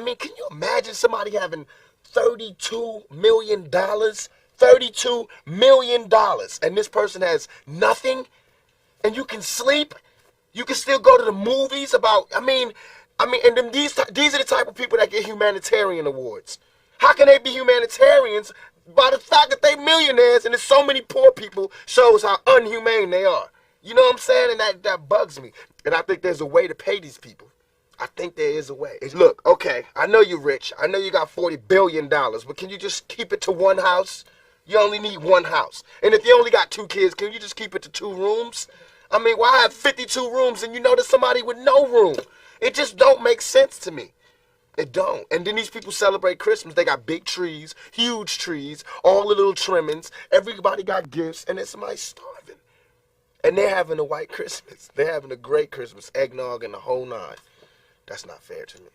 mean, can you imagine somebody having $32 million? $32 million. And this person has nothing? And you can sleep? You can still go to the movies about, and then these are the type of people that get humanitarian awards. How can they be humanitarians? By the fact that they millionaires and there's so many poor people shows how unhumane they are. You know what I'm saying? And that bugs me. And I think there's a way to pay these people. I think there is a way. Look, okay, I know you're rich. I know you got $40 billion, but can you just keep it to one house? You only need one house. And if you only got 2 kids, can you just keep it to 2 rooms? I mean, why have 52 rooms and you know there's somebody with no room? It just don't make sense to me. It don't. And then these people celebrate Christmas. They got big trees, huge trees, all the little trimmings. Everybody got gifts, and then somebody's starving. And they're having a white Christmas. They're having a great Christmas, eggnog and the whole 9. That's not fair to me.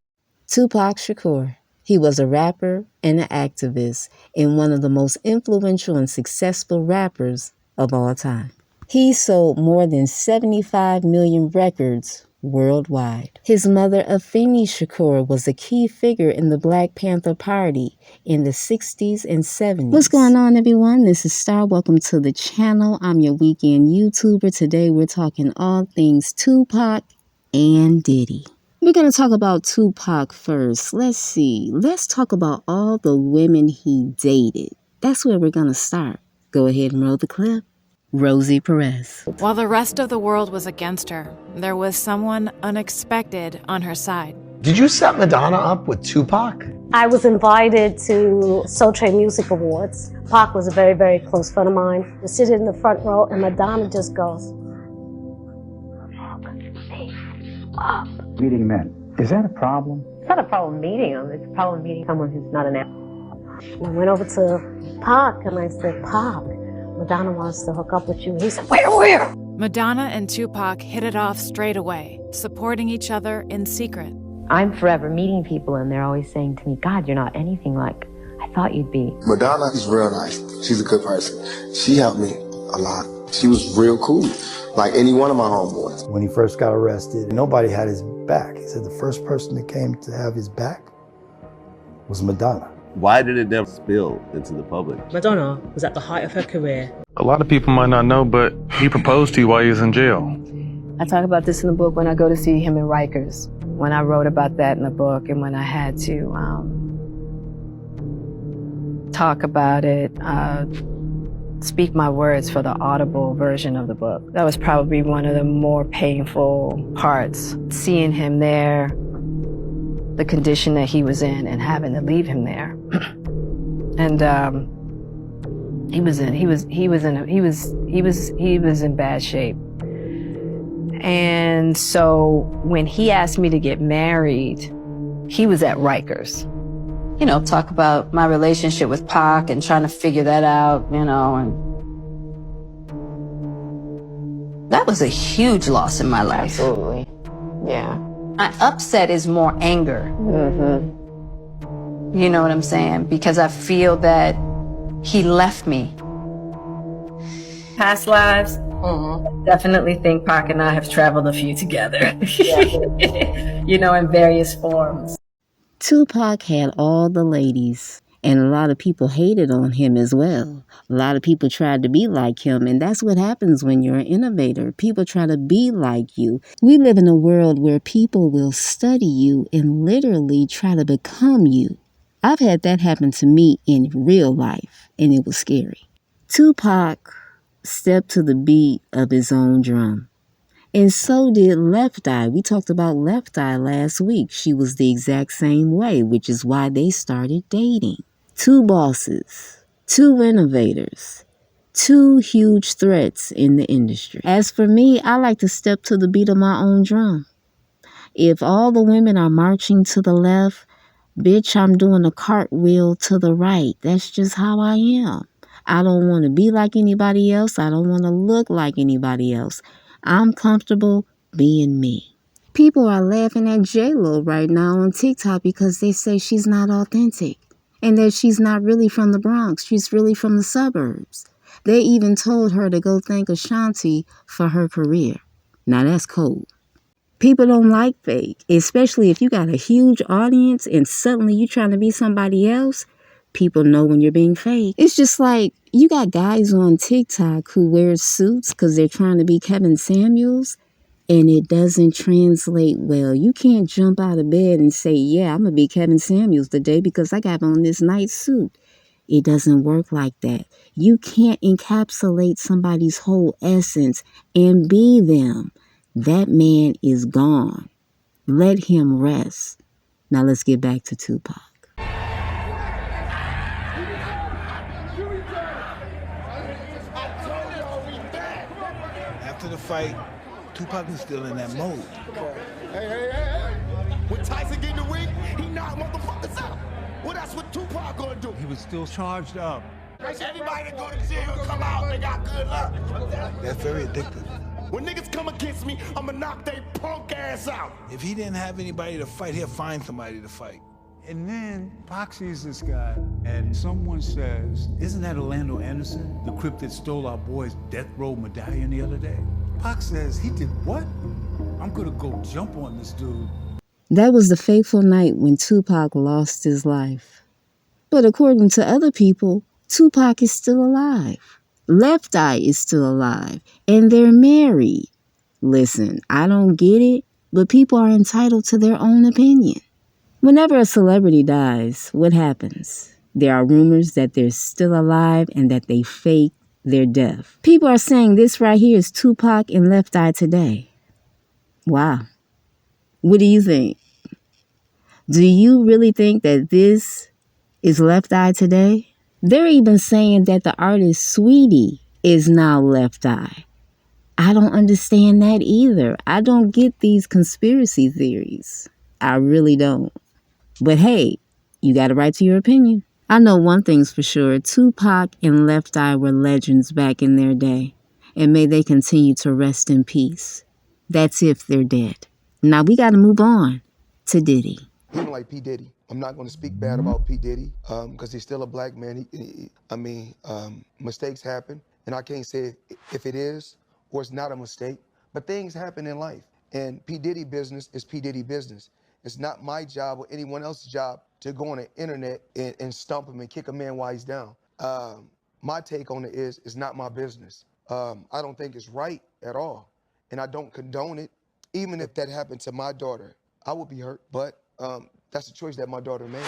Tupac Shakur. He was a rapper and an activist and one of the most influential and successful rappers of all time. He sold more than 75 million records worldwide. His mother, Afeni Shakur, was a key figure in the Black Panther Party in the 60s and 70s. What's going on, everyone? This is Star. Welcome to the channel. I'm your weekend YouTuber. Today we're talking all things Tupac and Diddy. We're going to talk about Tupac first. Let's see. Let's talk about all the women he dated. That's where we're going to start. Go ahead and roll the clip. Rosie Perez. While the rest of the world was against her, there was someone unexpected on her side. Did you set Madonna up with Tupac? I was invited to Soul Train Music Awards. Pac was a very, very close friend of mine. I sit in the front row and Madonna just goes, "Look me up." Meeting men, is that a problem? It's not a problem meeting him, it's a problem meeting someone who's not an actor. I went over to Pac and I said, "Pac, Madonna wants to hook up with you." He said, Where? Madonna and Tupac hit it off straight away, supporting each other in secret. I'm forever meeting people and they're always saying to me, "God, you're not anything like I thought you'd be." Madonna is real nice. She's a good person. She helped me a lot. She was real cool, like any one of my homeboys. When he first got arrested, nobody had his back. He said the first person that came to have his back was Madonna. Why did it never spill into the public? Madonna was at the height of her career. A lot of people might not know, but he proposed to you while he was in jail. I talk about this in the book when I go to see him in Rikers, when I wrote about that in the book, and when I had to talk about it, speak my words for the audible version of the book. That was probably one of the more painful parts, seeing him there, the condition that he was in, and having to leave him there. And he was in bad shape. And so when he asked me to get married, he was at Rikers. You know, talk about my relationship with Pac and trying to figure that out, you know, and that was a huge loss in my life. Absolutely. Yeah. My upset is more anger. You know what I'm saying? Because I feel that he left me. Past lives, definitely think Pac and I have traveled a few together. You know, in various forms. Tupac had all the ladies, and a lot of people hated on him as well. A lot of people tried to be like him, and that's what happens when you're an innovator. People try to be like you. We live in a world where people will study you and literally try to become you. I've had that happen to me in real life, and it was scary. Tupac stepped to the beat of his own drum. And so did Left Eye. We talked about Left Eye last week. She was the exact same way, which is why they started dating. 2 bosses, 2 innovators, 2 huge threats in the industry. As for me, I like to step to the beat of my own drum. If all the women are marching to the left, bitch, I'm doing a cartwheel to the right. That's just how I am. I don't want to be like anybody else. I don't want to look like anybody else. I'm comfortable being me. People are laughing at J-Lo right now on TikTok because they say she's not authentic and that she's not really from the Bronx. She's really from the suburbs. They even told her to go thank Ashanti for her career. Now that's cold. People don't like fake, especially if you got a huge audience and suddenly you're trying to be somebody else. People know when you're being fake. It's just like you got guys on TikTok who wear suits because they're trying to be Kevin Samuels, and it doesn't translate well. You can't jump out of bed and say, yeah, I'm going to be Kevin Samuels today because I got on this nice suit. It doesn't work like that. You can't encapsulate somebody's whole essence and be them. That man is gone. Let him rest. Now let's get back to Tupac. After the fight, Tupac was still in that mode. Hey. When Tyson get in the ring, he knocked motherfuckers out. Well, that's what Tupac gonna do. He was still charged up. Everybody that go to jail come out, they got good luck. That's very addictive. When niggas come against me, I'ma knock they punk ass out. If he didn't have anybody to fight, he'll find somebody to fight. And then Pac sees this guy, and someone says, isn't that Orlando Anderson, the Crip that stole our boy's death row medallion the other day? Pac says, he did what? I'm gonna go jump on this dude. That was the fateful night when Tupac lost his life. But according to other people, Tupac is still alive. Left Eye is still alive, and they're married. Listen, I don't get it, but people are entitled to their own opinion. Whenever a celebrity dies, what happens? There are rumors that they're still alive and that they fake their death. People are saying this right here is Tupac and Left Eye today. Wow. What do you think? Do you really think that this is Left Eye today? They're even saying that the artist Sweetie is now Left Eye. I don't understand that either. I don't get these conspiracy theories. I really don't. But hey, you got a right to your opinion. I know one thing's for sure. Tupac and Left Eye were legends back in their day. And may they continue to rest in peace. That's if they're dead. Now we got to move on to Diddy. Even like P. Diddy. I'm not going to speak bad about P. Diddy because he's still a black man. Mistakes happen. And I can't say if it is or it's not a mistake. But things happen in life. And P. Diddy business is P. Diddy business. It's not my job or anyone else's job to go on the internet and stump him and kick a man while he's down. My take on it is it's not my business. I don't think it's right at all. And I don't condone it. Even if that happened to my daughter, I would be hurt. But that's a choice that my daughter made.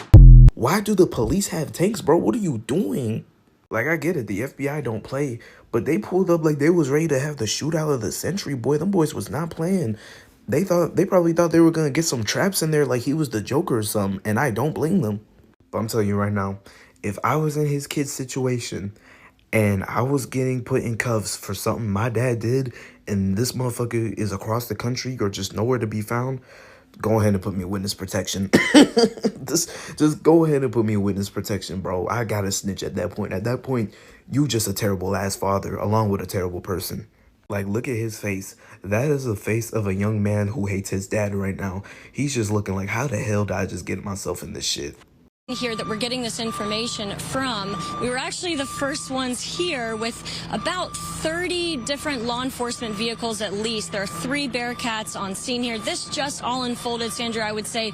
Why do the police have tanks, bro? What are you doing? Like, I get it. The FBI don't play. But they pulled up like they was ready to have the shootout of the century, boy. Them boys was not playing. They probably thought they were going to get some traps in there like he was the Joker or something. And I don't blame them. But I'm telling you right now, if I was in his kid's situation and I was getting put in cuffs for something my dad did and this motherfucker is across the country or just nowhere to be found, go ahead and put me in witness protection. just go ahead and put me in witness protection, bro. I gotta snitch at that point. At that point, you just a terrible ass father along with a terrible person. Like, look at his face. That is the face of a young man who hates his dad right now. He's just looking like, how the hell did I just get myself in this shit? Here that we're getting this information from. We were actually the first ones here with about 30 different law enforcement vehicles at least. There are 3 Bearcats on scene here. This just all unfolded, Sandra, I would say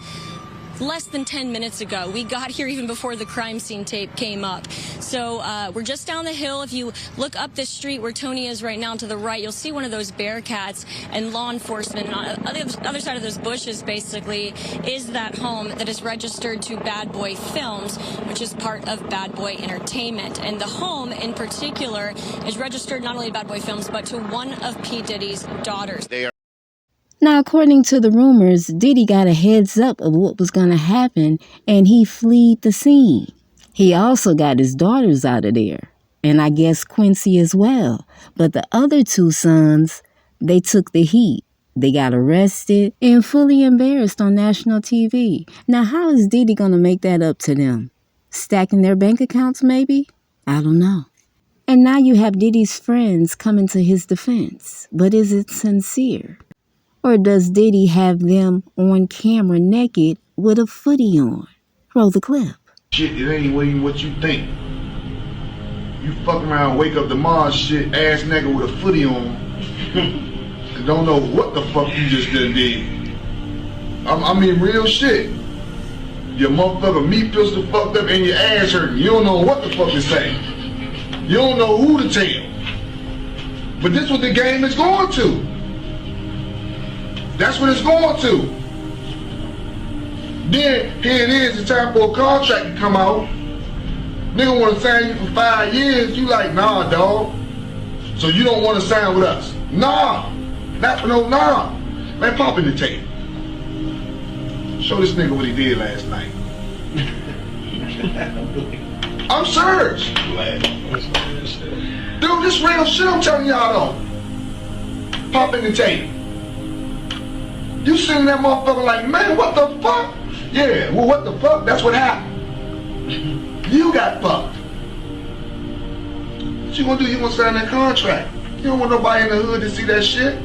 less than 10 minutes ago. We got here even before the crime scene tape came up. So we're just down the hill. If you look up this street where Tony is right now to the right, you'll see one of those Bearcats and law enforcement. And on the other side of those bushes, basically, is that home that is registered to Bad Boy Films, which is part of Bad Boy Entertainment. And the home in particular is registered not only to Bad Boy Films, but to one of P. Diddy's daughters. Now, according to the rumors, Diddy got a heads up of what was going to happen, and he fled the scene. He also got his daughters out of there, and I guess Quincy as well. But the other 2 sons, they took the heat. They got arrested and fully embarrassed on national TV. Now, how is Diddy going to make that up to them? Stacking their bank accounts, maybe? I don't know. And now you have Diddy's friends coming to his defense. But is it sincere? Or does Diddy have them on camera naked with a footie on? Roll the clip. Shit, it ain't what you think. You fuck around, wake up tomorrow, shit, ass nigga with a footie on. and don't know what the fuck you just done did. I mean, real shit. Your motherfucker meat pistol fucked up and your ass hurting. You don't know what the fuck to say. You don't know who to tell. But this is what the game is going to. That's what it's going to. Then, here it is, it's time for a contract to come out. Nigga want to sign you for 5 years. You like, nah, dog. So you don't want to sign with us? Nah. Not for no nah. Man, pop in the tape. Show this nigga what he did last night. I'm serious. Dude, this real shit I'm telling y'all though. Pop in the tape. You seen that motherfucker like, man, what the fuck? Yeah, well, what the fuck? That's what happened. You got fucked. What you gonna do? You gonna sign that contract. You don't want nobody in the hood to see that shit.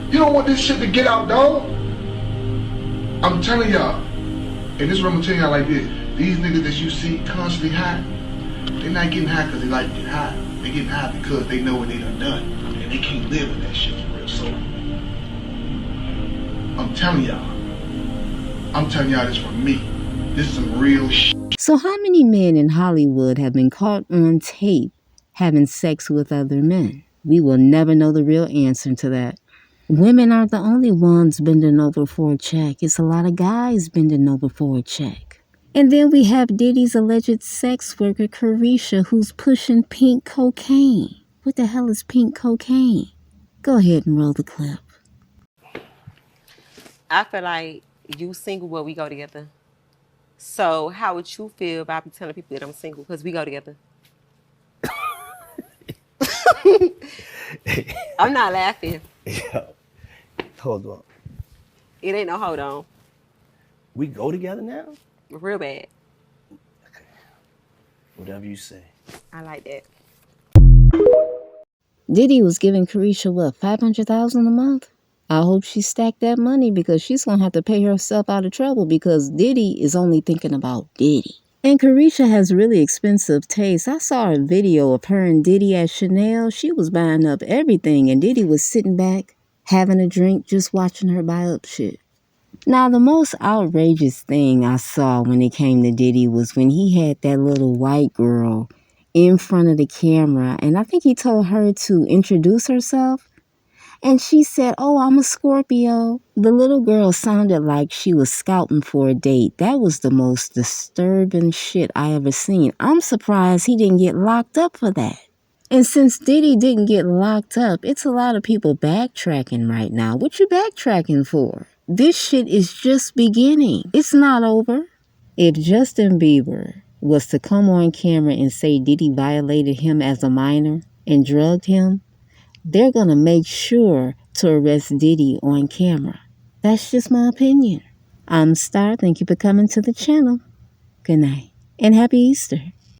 You don't want this shit to get out, dog. I'm telling y'all, and this is what I'm telling y'all like this. These niggas that you see constantly high, they're not getting high because they like to get high. They're getting high because they know what they done done. And they can't live with that shit for real. So, I'm telling y'all this from me. This is some real shit. So how many men in Hollywood have been caught on tape having sex with other men? We will never know the real answer to that. Women aren't the only ones bending over for a check. It's a lot of guys bending over for a check. And then we have Diddy's alleged sex worker, Carisha, who's pushing pink cocaine. What the hell is pink cocaine? Go ahead and roll the clip. I feel like you single, but we go together. So how would you feel if I be telling people that I'm single because we go together? I'm not laughing. Yo, hold on. It ain't no hold on. We go together now? Real bad. Okay. Whatever you say. I like that. Diddy was giving Carisha, what, $500,000 a month? I hope she stacked that money because she's going to have to pay herself out of trouble because Diddy is only thinking about Diddy. And Carisha has really expensive taste. I saw a video of her and Diddy at Chanel. She was buying up everything and Diddy was sitting back, having a drink, just watching her buy up shit. Now, the most outrageous thing I saw when it came to Diddy was when he had that little white girl in front of the camera. And I think he told her to introduce herself. And she said, "Oh, I'm a Scorpio." The little girl sounded like she was scouting for a date. That was the most disturbing shit I ever seen. I'm surprised he didn't get locked up for that. And since Diddy didn't get locked up, it's a lot of people backtracking right now. What you backtracking for? This shit is just beginning. It's not over. If Justin Bieber was to come on camera and say Diddy violated him as a minor and drugged him, they're going to make sure to arrest Diddy on camera. That's just my opinion. I'm Star. Thank you for coming to the channel. Good night and happy Easter.